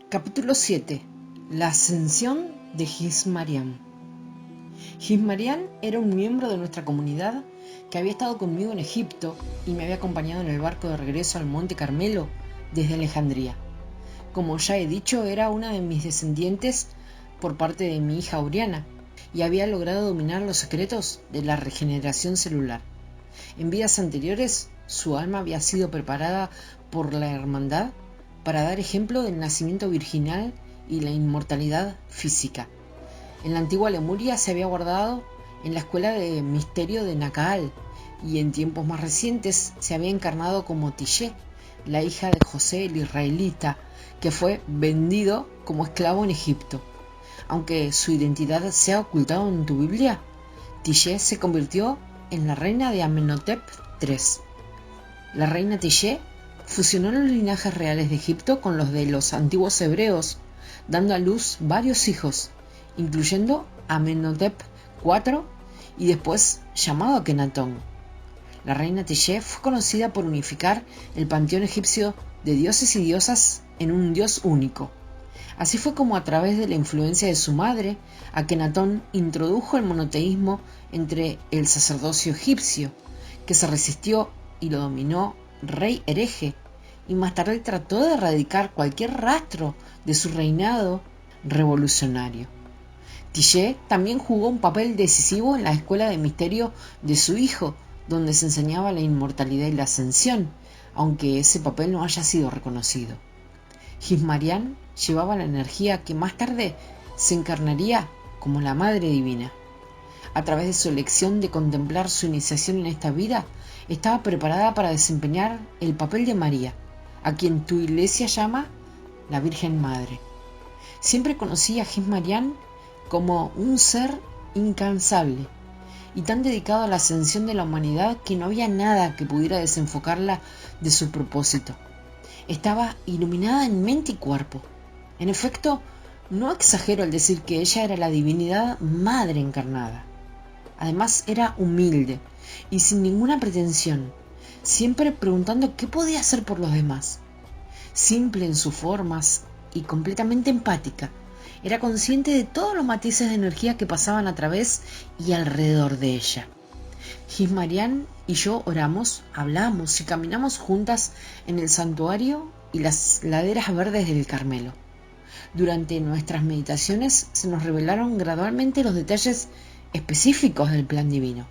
Capítulo 7. La ascensión de Gismarián. Gismarián era un miembro de nuestra comunidad que había estado conmigo en Egipto y me había acompañado en el barco de regreso al Monte Carmelo desde Alejandría. Como ya he dicho, era una de mis descendientes por parte de mi hija Auriana y había logrado dominar los secretos de la regeneración celular. En vidas anteriores, su alma había sido preparada por la hermandad para dar ejemplo del nacimiento virginal y la inmortalidad física. En la antigua Lemuria se había guardado en la escuela de misterio de Nacaal, y en tiempos más recientes se había encarnado como Tillé, la hija de José el israelita, que fue vendido como esclavo en Egipto. Aunque su identidad se ha ocultado en tu Biblia, Tillé se convirtió en la reina de Amenhotep III. La reina Tillé fusionó los linajes reales de Egipto con los de los antiguos hebreos, dando a luz varios hijos, incluyendo Amenhotep IV y después llamado Akenatón. La reina Tillé fue conocida por unificar el panteón egipcio de dioses y diosas en un dios único. Así fue como, a través de la influencia de su madre, Akenatón introdujo el monoteísmo entre el sacerdocio egipcio, que se resistió y lo dominó rey hereje, y más tarde trató de erradicar cualquier rastro de su reinado revolucionario. Tillé también jugó un papel decisivo en la escuela de misterio de su hijo, donde se enseñaba la inmortalidad y la ascensión, aunque ese papel no haya sido reconocido. Gismarián llevaba la energía que más tarde se encarnaría como la Madre Divina. A través de su elección de contemplar su iniciación en esta vida, estaba preparada para desempeñar el papel de María, a quien tu iglesia llama la Virgen Madre. Siempre conocí a Gismarián como un ser incansable y tan dedicado a la ascensión de la humanidad que no había nada que pudiera desenfocarla de su propósito. Estaba iluminada en mente y cuerpo. En efecto, no exagero al decir que ella era la divinidad madre encarnada. Además, era humilde y sin ninguna pretensión, siempre preguntando qué podía hacer por los demás. Simple en sus formas y completamente empática, era consciente de todos los matices de energía que pasaban a través y alrededor de ella. Gismarián y yo oramos, hablamos y caminamos juntas en el santuario y las laderas verdes del Carmelo. Durante nuestras meditaciones se nos revelaron gradualmente los detalles específicos del plan divino.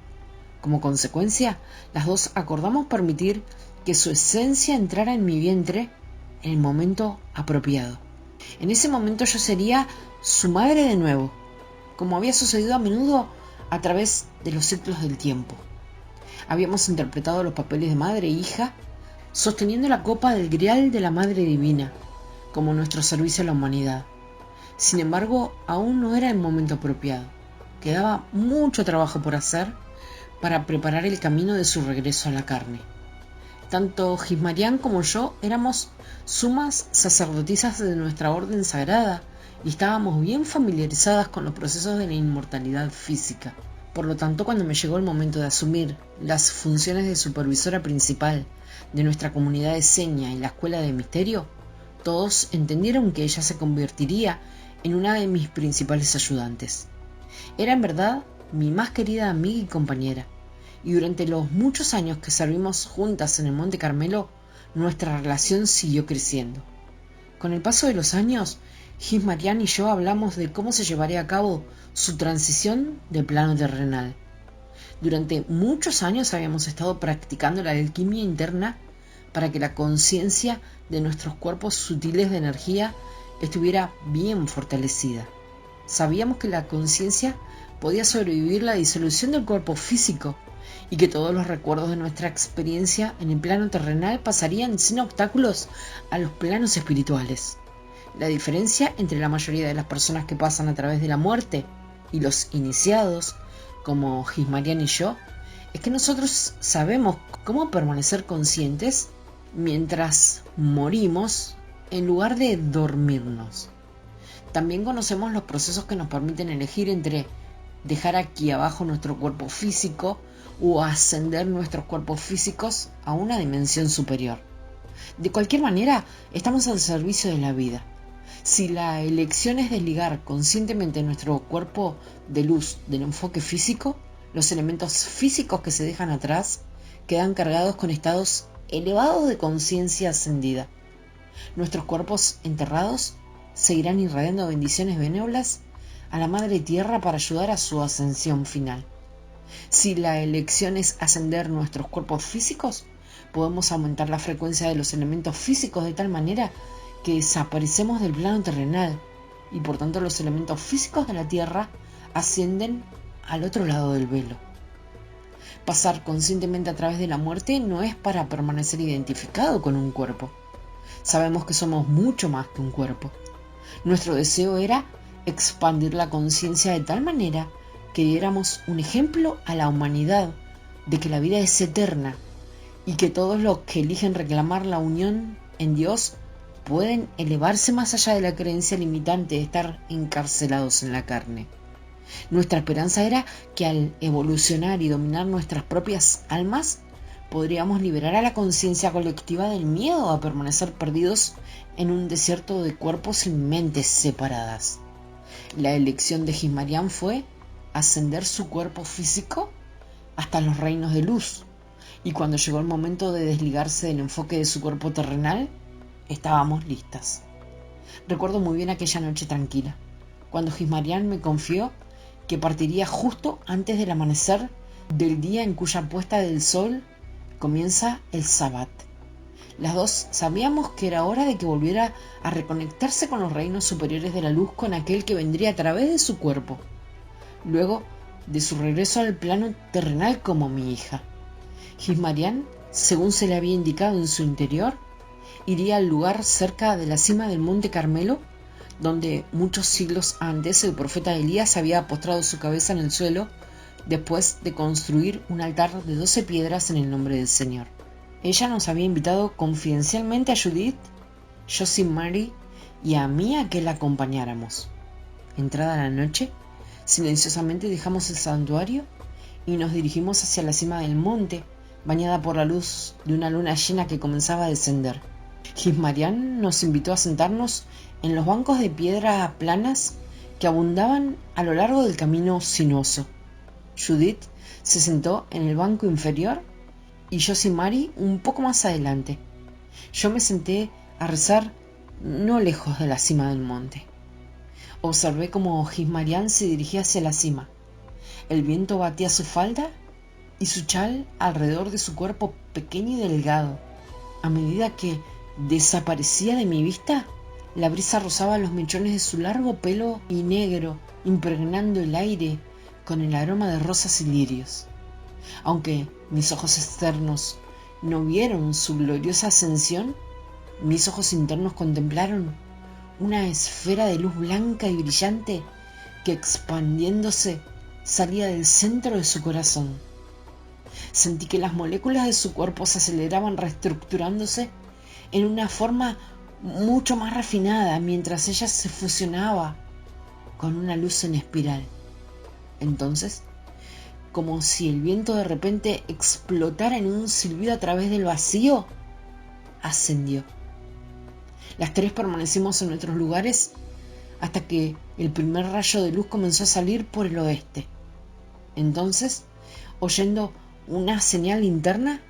Como consecuencia, las dos acordamos permitir que su esencia entrara en mi vientre en el momento apropiado. En ese momento yo sería su madre de nuevo, como había sucedido a menudo a través de los ciclos del tiempo. Habíamos interpretado los papeles de madre e hija, sosteniendo la copa del grial de la Madre Divina, como nuestro servicio a la humanidad. Sin embargo, aún no era el momento apropiado. Quedaba mucho trabajo por hacer para preparar el camino de su regreso a la carne. Tanto Gismarián como yo éramos sumas sacerdotisas de nuestra orden sagrada y estábamos bien familiarizadas con los procesos de la inmortalidad física. Por lo tanto, cuando me llegó el momento de asumir las funciones de supervisora principal de nuestra comunidad de seña y la escuela de misterio, todos entendieron que ella se convertiría en una de mis principales ayudantes. Era en verdad mi más querida amiga y compañera, y durante los muchos años que servimos juntas en el Monte Carmelo, nuestra relación siguió creciendo. Con el paso de los años, Gismarián y yo hablamos de cómo se llevaría a cabo su transición del plano terrenal. Durante muchos años habíamos estado practicando la alquimia interna para que la conciencia de nuestros cuerpos sutiles de energía estuviera bien fortalecida. Sabíamos que la conciencia podía sobrevivir la disolución del cuerpo físico y que todos los recuerdos de nuestra experiencia en el plano terrenal pasarían sin obstáculos a los planos espirituales. La diferencia entre la mayoría de las personas que pasan a través de la muerte y los iniciados, como Gismarián y yo, es que nosotros sabemos cómo permanecer conscientes mientras morimos en lugar de dormirnos. También conocemos los procesos que nos permiten elegir entre dejar aquí abajo nuestro cuerpo físico o ascender nuestros cuerpos físicos a una dimensión superior. De cualquier manera, estamos al servicio de la vida. Si la elección es desligar conscientemente nuestro cuerpo de luz del enfoque físico, los elementos físicos que se dejan atrás quedan cargados con estados elevados de conciencia ascendida. Nuestros cuerpos enterrados seguirán irradiando bendiciones benévolas a la Madre Tierra para ayudar a su ascensión final. Si la elección es ascender nuestros cuerpos físicos, podemos aumentar la frecuencia de los elementos físicos de tal manera que desaparecemos del plano terrenal y por tanto los elementos físicos de la Tierra ascienden al otro lado del velo. Pasar conscientemente a través de la muerte no es para permanecer identificado con un cuerpo. Sabemos que somos mucho más que un cuerpo. Nuestro deseo era expandir la conciencia de tal manera que diéramos un ejemplo a la humanidad de que la vida es eterna y que todos los que eligen reclamar la unión en Dios pueden elevarse más allá de la creencia limitante de estar encarcelados en la carne. Nuestra esperanza era que al evolucionar y dominar nuestras propias almas, podríamos liberar a la conciencia colectiva del miedo a permanecer perdidos en un desierto de cuerpos y mentes separadas. La elección de Gismarian fue ascender su cuerpo físico hasta los reinos de luz, y cuando llegó el momento de desligarse del enfoque de su cuerpo terrenal, estábamos listas. Recuerdo muy bien aquella noche tranquila, cuando Gismarian me confió que partiría justo antes del amanecer del día en cuya puesta del sol comienza el Sabbat. Las dos sabíamos que era hora de que volviera a reconectarse con los reinos superiores de la luz, con aquel que vendría a través de su cuerpo, luego de su regreso al plano terrenal como mi hija. Gismarian, según se le había indicado en su interior, iría al lugar cerca de la cima del monte Carmelo, donde muchos siglos antes el profeta Elías había postrado su cabeza en el suelo después de construir un altar de 12 piedras en el nombre del Señor. Ella nos había invitado confidencialmente a Judith, Josie-Marie y a mí a que la acompañáramos. Entrada la noche, silenciosamente dejamos el santuario y nos dirigimos hacia la cima del monte, bañada por la luz de una luna llena que comenzaba a descender. Gismarian nos invitó a sentarnos en los bancos de piedra planas que abundaban a lo largo del camino sinuoso. Judith se sentó en el banco inferior y Josie-Marie un poco más adelante. Yo me senté a rezar no lejos de la cima del monte. Observé cómo Gismarian se dirigía hacia la cima. El viento batía su falda y su chal alrededor de su cuerpo pequeño y delgado. A medida que desaparecía de mi vista, la brisa rozaba los mechones de su largo pelo y negro, impregnando el aire con el aroma de rosas y lirios. Aunque mis ojos externos no vieron su gloriosa ascensión, mis ojos internos contemplaron una esfera de luz blanca y brillante que, expandiéndose, salía del centro de su corazón. Sentí que las moléculas de su cuerpo se aceleraban, reestructurándose en una forma mucho más refinada mientras ella se fusionaba con una luz en espiral. Entonces, como si el viento de repente explotara en un silbido a través del vacío, ascendió. Las tres permanecimos en nuestros lugares hasta que el primer rayo de luz comenzó a salir por el oeste. Entonces, oyendo una señal interna,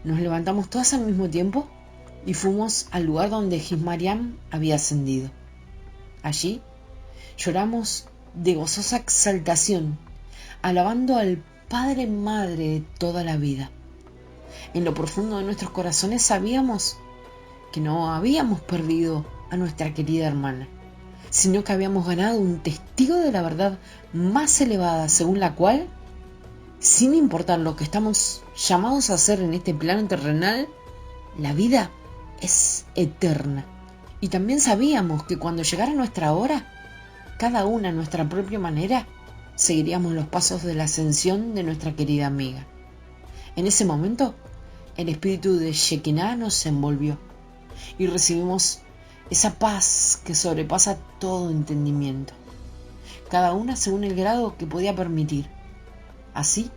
nos levantamos todas al mismo tiempo y fuimos al lugar donde Gismarian había ascendido. Allí lloramos de gozosa exaltación, alabando al Padre Madre de toda la vida. En lo profundo de nuestros corazones sabíamos que no habíamos perdido a nuestra querida hermana, sino que habíamos ganado un testigo de la verdad más elevada, según la cual, sin importar lo que estamos llamados a hacer en este plano terrenal, la vida es eterna. Y también sabíamos que cuando llegara nuestra hora, cada una a nuestra propia manera, seguiríamos los pasos de la ascensión de nuestra querida amiga. En ese momento, el espíritu de Shekinah nos envolvió y recibimos esa paz que sobrepasa todo entendimiento, cada una según el grado que podía permitir. Así,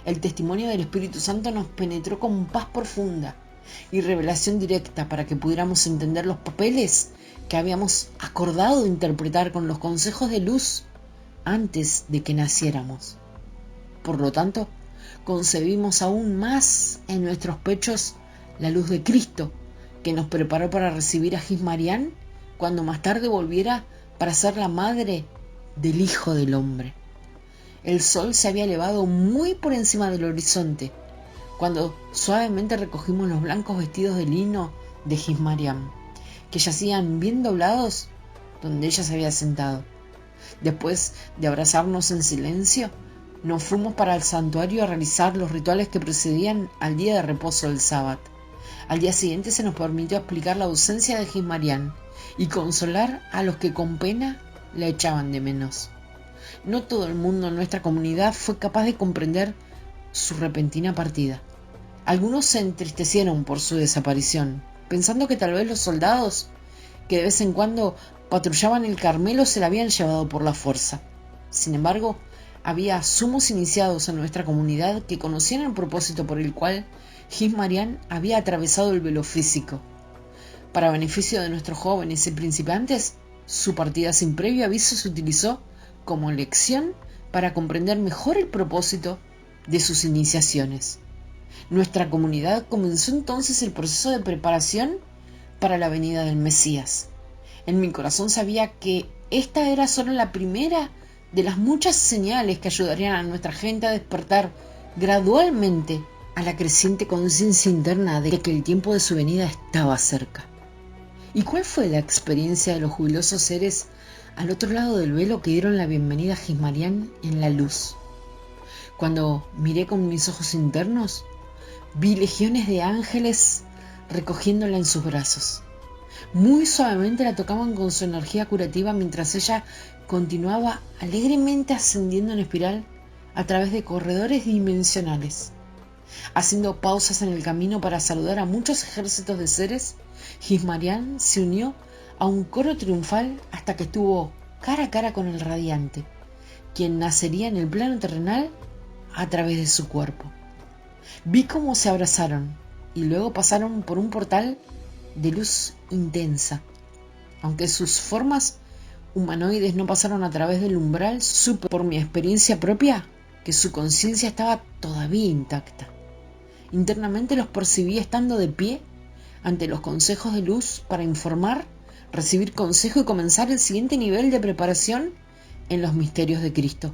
el testimonio del Espíritu Santo nos penetró con paz profunda y revelación directa para que pudiéramos entender los papeles que habíamos acordado interpretar con los consejos de luz antes de que naciéramos. Por lo tanto, concebimos aún más en nuestros pechos la luz de Cristo, que nos preparó para recibir a Gismarián cuando más tarde volviera para ser la madre del Hijo del Hombre. El sol se había elevado muy por encima del horizonte, cuando suavemente recogimos los blancos vestidos de lino de Gismarián, que yacían bien doblados donde ella se había sentado. Después de abrazarnos en silencio, nos fuimos para el santuario a realizar los rituales que precedían al día de reposo del sábado. Al día siguiente se nos permitió explicar la ausencia de Gismarián y consolar a los que con pena la echaban de menos. No todo el mundo en nuestra comunidad fue capaz de comprender su repentina partida. Algunos se entristecieron por su desaparición, pensando que tal vez los soldados que de vez en cuando patrullaban el Carmelo se la habían llevado por la fuerza. Sin embargo, había sumos iniciados en nuestra comunidad que conocían el propósito por el cual Gismarián había atravesado el velo físico. Para beneficio de nuestros jóvenes y principiantes, su partida sin previo aviso se utilizó como lección para comprender mejor el propósito de sus iniciaciones. Nuestra comunidad comenzó entonces el proceso de preparación para la venida del Mesías. En mi corazón sabía que esta era solo la primera de las muchas señales que ayudarían a nuestra gente a despertar gradualmente a la creciente conciencia interna de que el tiempo de su venida estaba cerca. ¿Y cuál fue la experiencia de los jubilosos seres al otro lado del velo que dieron la bienvenida a Gismarián en la luz? Cuando miré con mis ojos internos, vi legiones de ángeles recogiéndola en sus brazos. Muy suavemente la tocaban con su energía curativa mientras ella continuaba alegremente ascendiendo en espiral a través de corredores dimensionales. Haciendo pausas en el camino para saludar a muchos ejércitos de seres, Gismarián se unió a un coro triunfal hasta que estuvo cara a cara con el Radiante, quien nacería en el plano terrenal a través de su cuerpo. Vi cómo se abrazaron y luego pasaron por un portal de luz intensa. Aunque sus formas humanoides no pasaron a través del umbral, supe por mi experiencia propia que su conciencia estaba todavía intacta. Internamente los percibí estando de pie ante los consejos de luz para informar, recibir consejo y comenzar el siguiente nivel de preparación en los misterios de Cristo.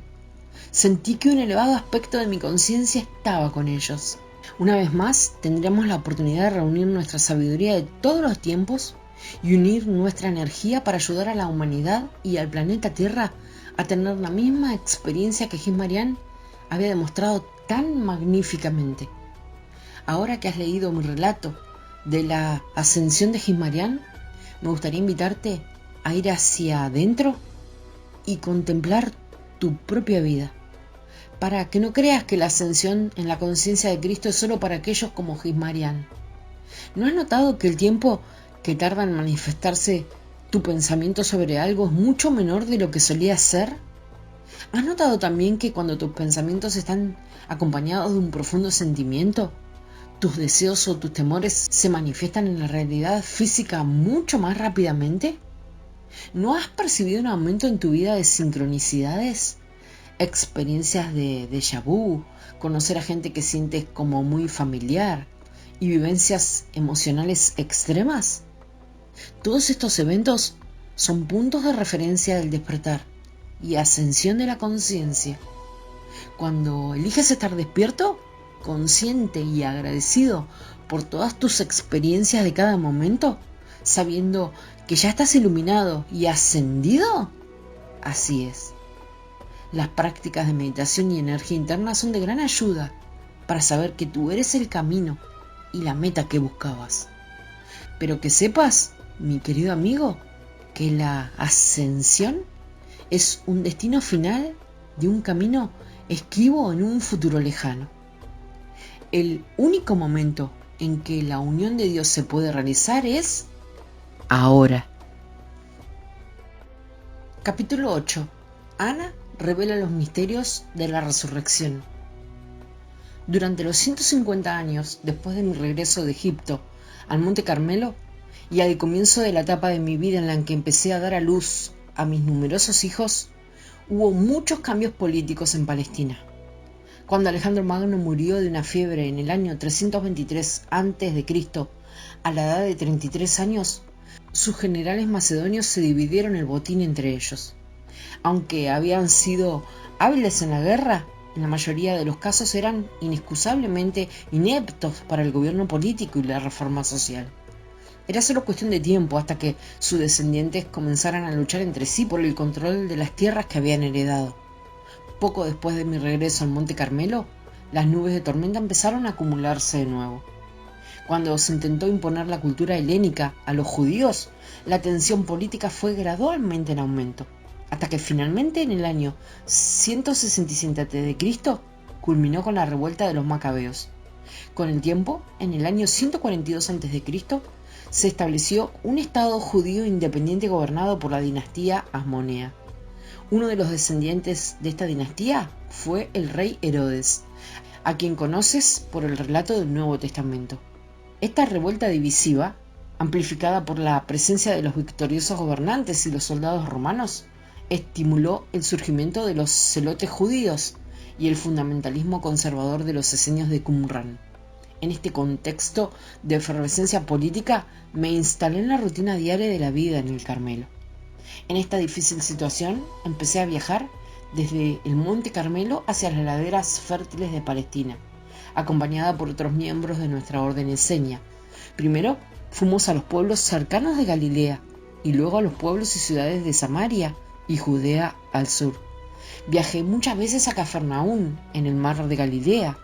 Sentí que un elevado aspecto de mi conciencia estaba con ellos. Una vez más, tendremos la oportunidad de reunir nuestra sabiduría de todos los tiempos y unir nuestra energía para ayudar a la humanidad y al planeta Tierra a tener la misma experiencia que Gismarián había demostrado tan magníficamente. Ahora que has leído mi relato de la ascensión de Gismarián, me gustaría invitarte a ir hacia adentro y contemplar tu propia vida, para que no creas que la ascensión en la conciencia de Cristo es solo para aquellos como Gismarián. ¿No has notado que el tiempo que tarda en manifestarse tu pensamiento sobre algo es mucho menor de lo que solía ser? ¿Has notado también que cuando tus pensamientos están acompañados de un profundo sentimiento, tus deseos o tus temores se manifiestan en la realidad física mucho más rápidamente? ¿No has percibido un aumento en tu vida de sincronicidades? Experiencias de déjà vu, conocer a gente que sientes como muy familiar y vivencias emocionales extremas. Todos estos eventos son puntos de referencia del despertar y ascensión de la conciencia. Cuando eliges estar despierto, consciente y agradecido por todas tus experiencias de cada momento, sabiendo que ya estás iluminado y ascendido, así es. Las prácticas de meditación y energía interna son de gran ayuda para saber que tú eres el camino y la meta que buscabas. Pero que sepas, mi querido amigo, que la ascensión es un destino final de un camino esquivo en un futuro lejano. El único momento en que la unión de Dios se puede realizar es ahora. Capítulo 8. Ana revela los misterios de la resurrección. Durante los 150 años después de mi regreso de Egipto al Monte Carmelo y al comienzo de la etapa de mi vida en la que empecé a dar a luz a mis numerosos hijos, hubo muchos cambios políticos en Palestina. Cuando Alejandro Magno murió de una fiebre en el año 323 a.C., a la edad de 33 años, sus generales macedonios se dividieron el botín entre ellos. Aunque habían sido hábiles en la guerra, en la mayoría de los casos eran inexcusablemente ineptos para el gobierno político y la reforma social. Era solo cuestión de tiempo hasta que sus descendientes comenzaran a luchar entre sí por el control de las tierras que habían heredado. Poco después de mi regreso al Monte Carmelo, las nubes de tormenta empezaron a acumularse de nuevo. Cuando se intentó imponer la cultura helénica a los judíos, la tensión política fue gradualmente en aumento, hasta que finalmente en el año 167 a.C. culminó con la revuelta de los macabeos. Con el tiempo, en el año 142 a.C., se estableció un estado judío independiente gobernado por la dinastía Hasmonea. Uno de los descendientes de esta dinastía fue el rey Herodes, a quien conoces por el relato del Nuevo Testamento. Esta revuelta divisiva, amplificada por la presencia de los victoriosos gobernantes y los soldados romanos, estimuló el surgimiento de los celotes judíos y el fundamentalismo conservador de los esenios de Qumran. En este contexto de efervescencia política, me instalé en la rutina diaria de la vida en el Carmelo. En esta difícil situación, empecé a viajar desde el Monte Carmelo hacia las laderas fértiles de Palestina, acompañada por otros miembros de nuestra orden esenia. Primero, fuimos a los pueblos cercanos de Galilea y luego a los pueblos y ciudades de Samaria y Judea al sur. Viajé muchas veces a Cafarnaún, en el mar de Galilea,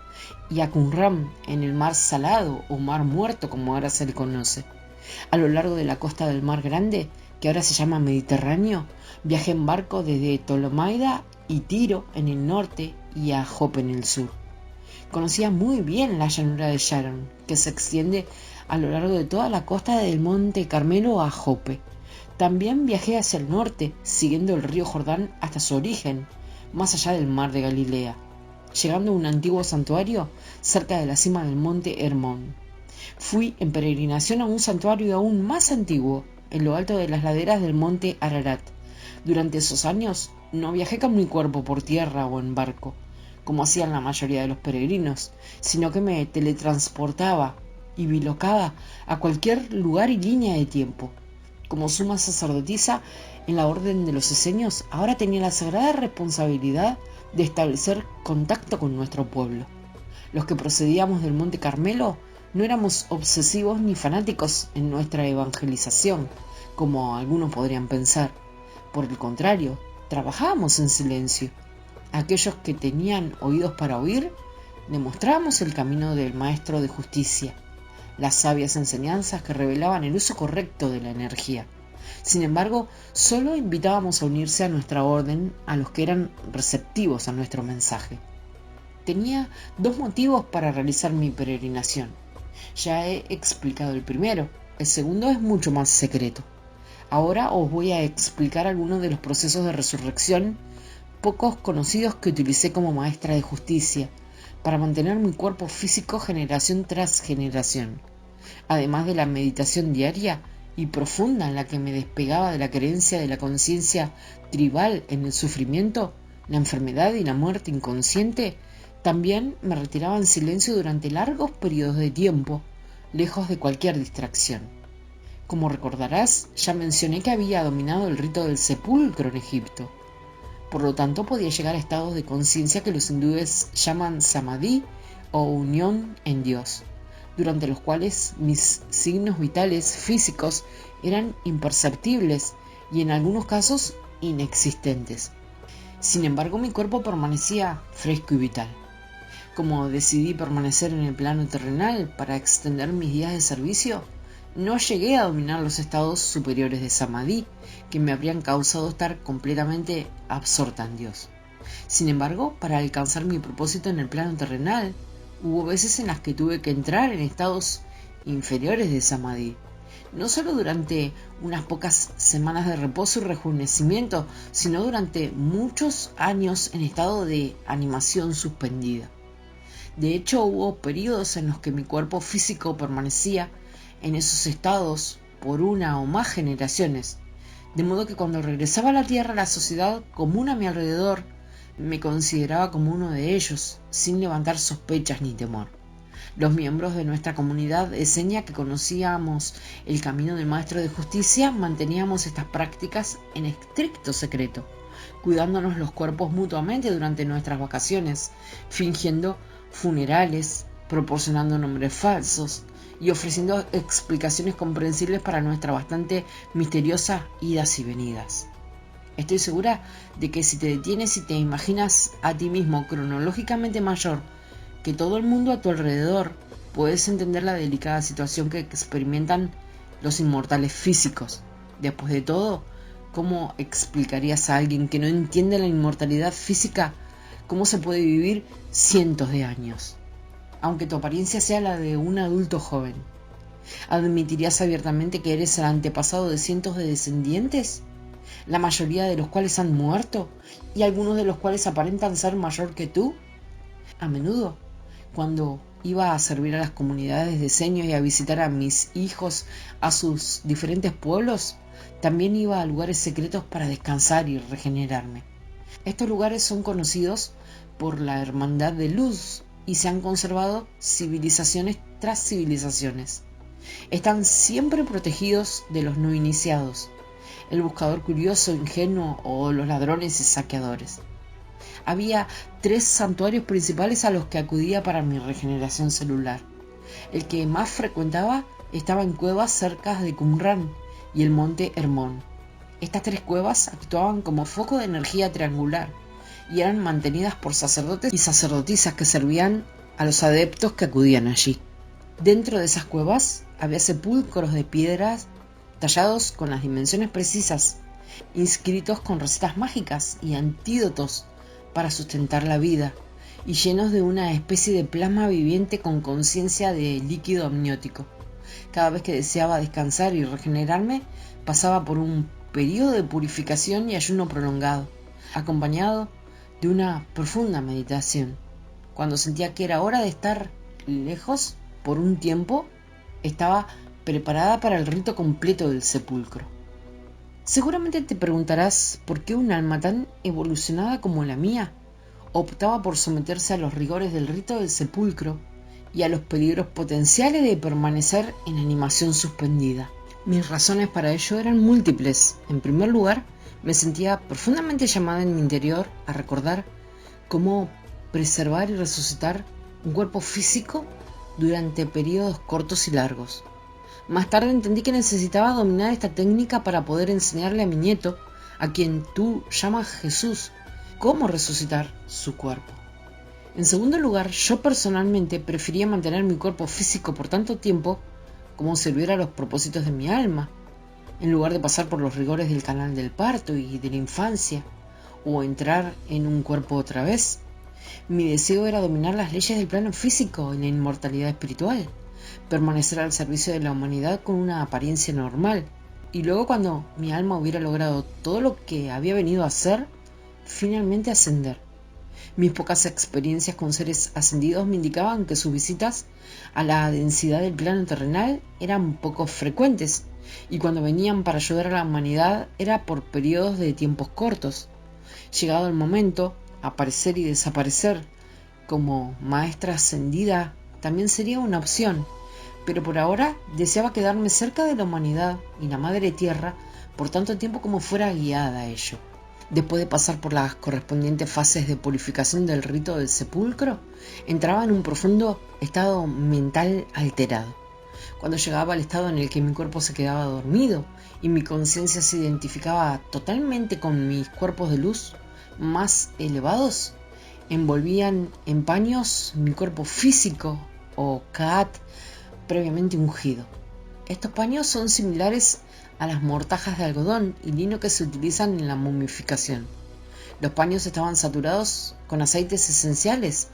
y a Qumran, en el mar Salado o Mar Muerto, como ahora se le conoce. A lo largo de la costa del Mar Grande, que ahora se llama Mediterráneo, viajé en barco desde Tolomaida y Tiro en el norte y a Jope en el sur. Conocía muy bien la llanura de Sharon, que se extiende a lo largo de toda la costa del Monte Carmelo a Jope. También viajé hacia el norte, siguiendo el río Jordán hasta su origen, más allá del mar de Galilea, llegando a un antiguo santuario cerca de la cima del monte Hermón. Fui en peregrinación a un santuario aún más antiguo, en lo alto de las laderas del monte Ararat. Durante esos años no viajé con mi cuerpo por tierra o en barco, como hacían la mayoría de los peregrinos, sino que me teletransportaba y bilocaba a cualquier lugar y línea de tiempo. Como suma sacerdotisa en la orden de los esenios, ahora tenía la sagrada responsabilidad de establecer contacto con nuestro pueblo. Los que procedíamos del Monte Carmelo no éramos obsesivos ni fanáticos en nuestra evangelización, como algunos podrían pensar. Por el contrario, trabajábamos en silencio. Aquellos que tenían oídos para oír, demostrábamos el camino del Maestro de Justicia, las sabias enseñanzas que revelaban el uso correcto de la energía. Sin embargo, solo invitábamos a unirse a nuestra orden a los que eran receptivos a nuestro mensaje. Tenía dos motivos para realizar mi peregrinación. Ya he explicado el primero, el segundo es mucho más secreto. Ahora os voy a explicar algunos de los procesos de resurrección pocos conocidos que utilicé como maestra de justicia para mantener mi cuerpo físico generación tras generación, además de la meditación diaria y profunda en la que me despegaba de la creencia de la conciencia tribal en el sufrimiento, la enfermedad y la muerte inconsciente. También me retiraba en silencio durante largos periodos de tiempo, lejos de cualquier distracción. Como recordarás, ya mencioné que había dominado el rito del sepulcro en Egipto. Por lo tanto, podía llegar a estados de conciencia que los hindúes llaman samadhi o unión en Dios, durante los cuales mis signos vitales físicos eran imperceptibles y en algunos casos inexistentes. Sin embargo, mi cuerpo permanecía fresco y vital. Como decidí permanecer en el plano terrenal para extender mis días de servicio, no llegué a dominar los estados superiores de samadhi, que me habrían causado estar completamente absorta en Dios. Sin embargo, para alcanzar mi propósito en el plano terrenal, hubo veces en las que tuve que entrar en estados inferiores de samadhi, no solo durante unas pocas semanas de reposo y rejuvenecimiento, sino durante muchos años en estado de animación suspendida. De hecho, hubo periodos en los que mi cuerpo físico permanecía en esos estados por una o más generaciones, de modo que cuando regresaba a la Tierra, la sociedad común a mi alrededor me consideraba como uno de ellos, sin levantar sospechas ni temor. Los miembros de nuestra comunidad de seña que conocíamos el camino del Maestro de Justicia manteníamos estas prácticas en estricto secreto, cuidándonos los cuerpos mutuamente durante nuestras vacaciones, fingiendo funerales, proporcionando nombres falsos y ofreciendo explicaciones comprensibles para nuestras bastante misteriosas idas y venidas. Estoy segura de que si te detienes y te imaginas a ti mismo cronológicamente mayor que todo el mundo a tu alrededor, puedes entender la delicada situación que experimentan los inmortales físicos. Después de todo, ¿cómo explicarías a alguien que no entiende la inmortalidad física cómo se puede vivir cientos de años, aunque tu apariencia sea la de un adulto joven? ¿Admitirías abiertamente que eres el antepasado de cientos de descendientes, la mayoría de los cuales han muerto y algunos de los cuales aparentan ser mayor que tú? A menudo, cuando iba a servir a las comunidades de seño y a visitar a mis hijos a sus diferentes pueblos, también iba a lugares secretos para descansar y regenerarme. Estos lugares son conocidos por la Hermandad de Luz y se han conservado civilizaciones tras civilizaciones. Están siempre protegidos de los no iniciados, el buscador curioso, ingenuo o los ladrones y saqueadores. Había 3 santuarios principales a los que acudía para mi regeneración celular. El que más frecuentaba estaba en cuevas cerca de Qumran y el monte Hermón. Estas 3 cuevas actuaban como foco de energía triangular y eran mantenidas por sacerdotes y sacerdotisas que servían a los adeptos que acudían allí. Dentro de esas cuevas había sepulcros de piedras tallados con las dimensiones precisas, inscritos con recetas mágicas y antídotos para sustentar la vida, y llenos de una especie de plasma viviente con conciencia de líquido amniótico. Cada vez que deseaba descansar y regenerarme, pasaba por un periodo de purificación y ayuno prolongado, acompañado de una profunda meditación. Cuando sentía que era hora de estar lejos por un tiempo, estaba preparada para el rito completo del sepulcro. Seguramente te preguntarás por qué un alma tan evolucionada como la mía optaba por someterse a los rigores del rito del sepulcro y a los peligros potenciales de permanecer en animación suspendida. Mis razones para ello eran múltiples. En primer lugar, me sentía profundamente llamada en mi interior a recordar cómo preservar y resucitar un cuerpo físico durante periodos cortos y largos. Más tarde entendí que necesitaba dominar esta técnica para poder enseñarle a mi nieto, a quien tú llamas Jesús, cómo resucitar su cuerpo. En segundo lugar, yo personalmente prefería mantener mi cuerpo físico por tanto tiempo como sirviera a los propósitos de mi alma, en lugar de pasar por los rigores del canal del parto y de la infancia, o entrar en un cuerpo otra vez. Mi deseo era dominar las leyes del plano físico y la inmortalidad espiritual, permanecer al servicio de la humanidad con una apariencia normal, y luego, cuando mi alma hubiera logrado todo lo que había venido a hacer, finalmente ascender. Mis pocas experiencias con seres ascendidos me indicaban que sus visitas a la densidad del plano terrenal eran poco frecuentes, y cuando venían para ayudar a la humanidad era por periodos de tiempos cortos. Llegado el momento, aparecer y desaparecer como maestra ascendida también sería una opción, pero por ahora deseaba quedarme cerca de la humanidad y la Madre Tierra por tanto tiempo como fuera guiada a ello. Después de pasar por las correspondientes fases de purificación del rito del sepulcro, entraba en un profundo estado mental alterado. Cuando llegaba al estado en el que mi cuerpo se quedaba dormido y mi conciencia se identificaba totalmente con mis cuerpos de luz más elevados, envolvían en paños mi cuerpo físico o Ka'at previamente ungido. Estos paños son similares a las mortajas de algodón y lino que se utilizan en la momificación. Los paños estaban saturados con aceites esenciales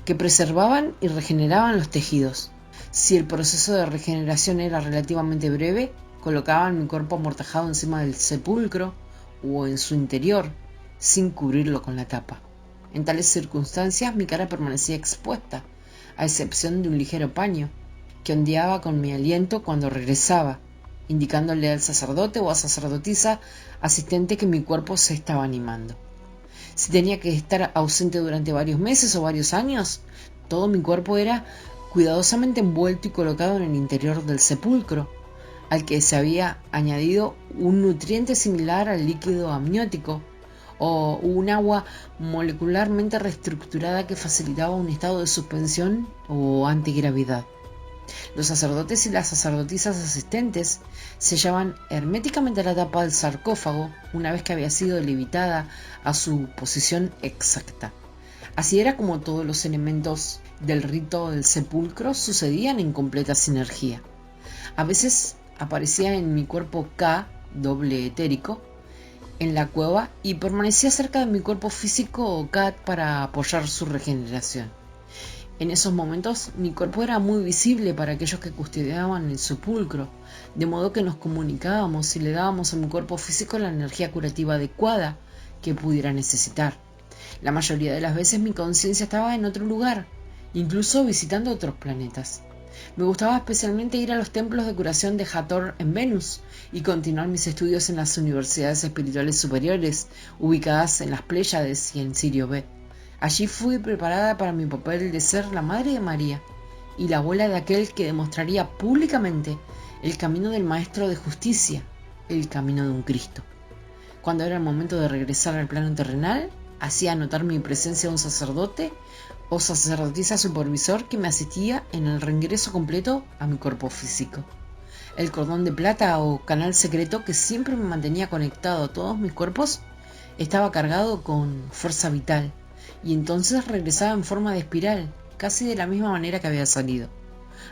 que preservaban y regeneraban los tejidos. Si el proceso de regeneración era relativamente breve, colocaban mi cuerpo amortajado encima del sepulcro o en su interior, sin cubrirlo con la tapa. En tales circunstancias mi cara permanecía expuesta, a excepción de un ligero paño, que ondeaba con mi aliento cuando regresaba, indicándole al sacerdote o a sacerdotisa asistente que mi cuerpo se estaba animando. Si tenía que estar ausente durante varios meses o varios años, todo mi cuerpo era cuidadosamente envuelto y colocado en el interior del sepulcro, al que se había añadido un nutriente similar al líquido amniótico o un agua molecularmente reestructurada que facilitaba un estado de suspensión o antigravidad. Los sacerdotes y las sacerdotisas asistentes sellaban herméticamente la tapa del sarcófago una vez que había sido levitada a su posición exacta. Así era como todos los elementos del rito del sepulcro sucedían en completa sinergia. A veces aparecía en mi cuerpo K, doble etérico, en la cueva y permanecía cerca de mi cuerpo físico o Kat para apoyar su regeneración. En esos momentos mi cuerpo era muy visible para aquellos que custodiaban el sepulcro, de modo que nos comunicábamos y le dábamos a mi cuerpo físico la energía curativa adecuada que pudiera necesitar. La mayoría de las veces mi conciencia estaba en otro lugar, incluso visitando otros planetas. Me gustaba especialmente ir a los templos de curación de Hathor en Venus y continuar mis estudios en las universidades espirituales superiores, ubicadas en las Pléyades y en Sirio B. Allí fui preparada para mi papel de ser la madre de María y la abuela de aquel que demostraría públicamente el camino del Maestro de Justicia, el camino de un Cristo. Cuando era el momento de regresar al plano terrenal, hacía notar mi presencia a un sacerdote o sacerdotisa supervisor que me asistía en el reingreso completo a mi cuerpo físico. El cordón de plata o canal secreto que siempre me mantenía conectado a todos mis cuerpos estaba cargado con fuerza vital y entonces regresaba en forma de espiral, casi de la misma manera que había salido.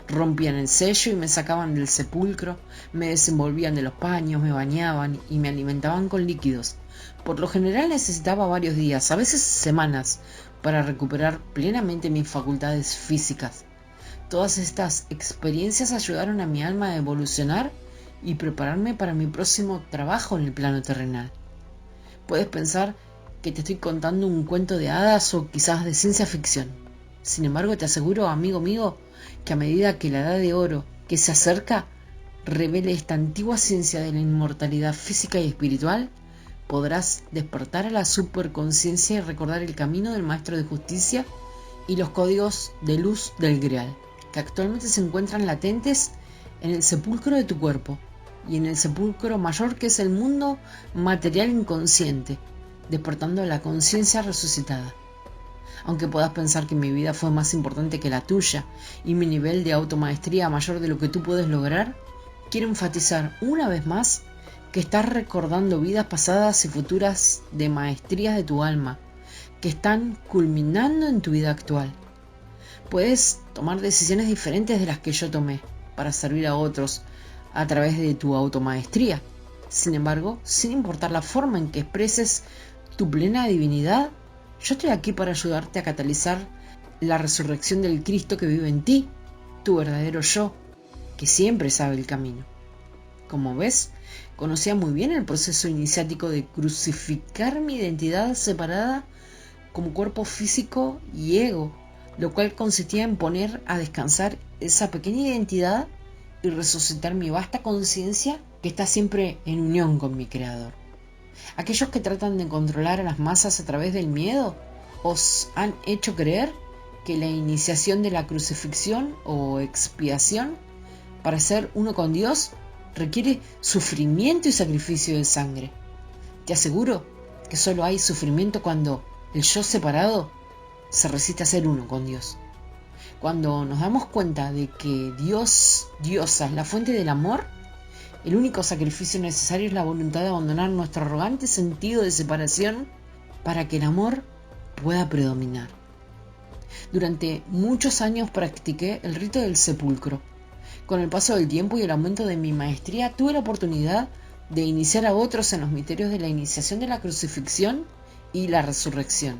Rompían el sello y me sacaban del sepulcro, me desenvolvían de los paños, me bañaban y me alimentaban con líquidos. Por lo general necesitaba varios días, a veces semanas, para recuperar plenamente mis facultades físicas. Todas estas experiencias ayudaron a mi alma a evolucionar y prepararme para mi próximo trabajo en el plano terrenal. Puedes pensar que te estoy contando un cuento de hadas o quizás de ciencia ficción. Sin embargo, te aseguro, amigo mío, que a medida que la edad de oro que se acerca revele esta antigua ciencia de la inmortalidad física y espiritual, podrás despertar a la superconciencia y recordar el camino del Maestro de Justicia y los códigos de luz del Grial, que actualmente se encuentran latentes en el sepulcro de tu cuerpo y en el sepulcro mayor que es el mundo material inconsciente, despertando a la conciencia resucitada. Aunque puedas pensar que mi vida fue más importante que la tuya y mi nivel de automaestría mayor de lo que tú puedes lograr, quiero enfatizar una vez más que estás recordando vidas pasadas y futuras de maestrías de tu alma, que están culminando en tu vida actual. Puedes tomar decisiones diferentes de las que yo tomé para servir a otros a través de tu automaestría. Sin embargo, sin importar la forma en que expreses tu plena divinidad, yo estoy aquí para ayudarte a catalizar la resurrección del Cristo que vive en ti, tu verdadero yo, que siempre sabe el camino. Como ves, conocía muy bien el proceso iniciático de crucificar mi identidad separada como cuerpo físico y ego, lo cual consistía en poner a descansar esa pequeña identidad y resucitar mi vasta conciencia que está siempre en unión con mi Creador. Aquellos que tratan de controlar a las masas a través del miedo os han hecho creer que la iniciación de la crucifixión o expiación para ser uno con Dios requiere sufrimiento y sacrificio de sangre. Te aseguro que solo hay sufrimiento cuando el yo separado se resiste a ser uno con Dios. Cuando nos damos cuenta de que Dios, Diosa, es la fuente del amor, el único sacrificio necesario es la voluntad de abandonar nuestro arrogante sentido de separación para que el amor pueda predominar. Durante muchos años practiqué el rito del sepulcro. Con el paso del tiempo y el aumento de mi maestría, tuve la oportunidad de iniciar a otros en los misterios de la iniciación de la crucifixión y la resurrección.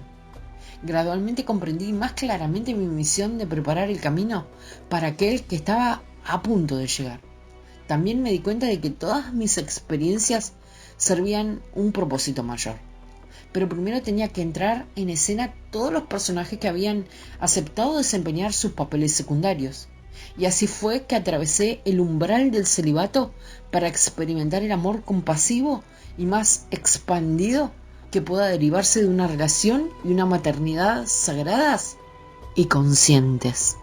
Gradualmente comprendí más claramente mi misión de preparar el camino para aquel que estaba a punto de llegar. También me di cuenta de que todas mis experiencias servían un propósito mayor. pero primero tenía que entrar en escena todos los personajes que habían aceptado desempeñar sus papeles secundarios. Y así fue que atravesé el umbral del celibato para experimentar el amor compasivo y más expandido que pueda derivarse de una relación y una maternidad sagradas y conscientes.